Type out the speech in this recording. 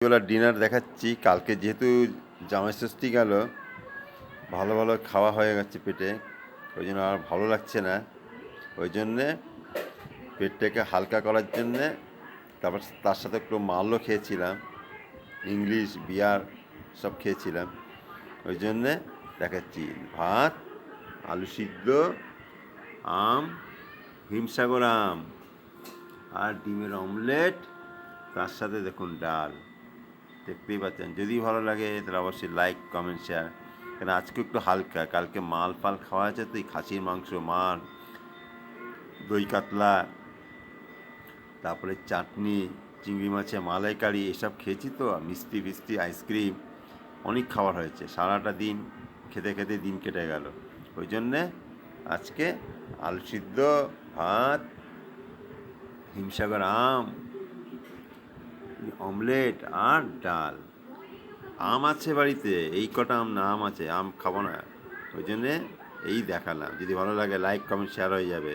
বেলা dinner দেখাচ্ছি। কালকে যেহেতু জামাই ষষ্ঠী গেল, ভালো ভালো খাওয়া হয়ে গেছে পেটে, ওই জন্য আর ভালো লাগছে না। ওই জন্যে পেটটাকে হালকা করার জন্যে তারপর তার সাথে একটু মালও খেয়েছিলাম, ইংলিশ বিয়ার সব খেয়েছিলাম। ওই জন্যে দেখাচ্ছি ভাত, আলু সিদ্ধ, আম, হিমসাগর আম আর ডিমের অমলেট, তার সাথে দেখুন ডাল। দেখতেই পাচ্ছেন। যদি ভালো লাগে তাহলে অবশ্যই লাইক কমেন্ট শেয়ার। কেন আজকে একটু হালকা, কালকে মাল ফাল খাওয়া আছে তো, এই খাসির মাংস, মাছ, দই কাতলা, তারপরে চাটনি, চিংড়ি মাছের মালাইকারি এসব খেয়েছি তো, মিষ্টি ফিষ্টি, আইসক্রিম, অনেক খাবার হয়েছে। সারাটা দিন খেতে খেতে দিন কেটে গেল। ওই জন্যে আজকে আলু সিদ্ধ, ভাত, হিমসাগর আম, অমলেট আর ডাল। আম আছে বাড়িতে, এই কটা আম আছে, আম খাবো না। ওই জন্যে এই দেখালাম। যদি ভালো লাগে লাইক কমেন্ট শেয়ার হয়ে যাবে।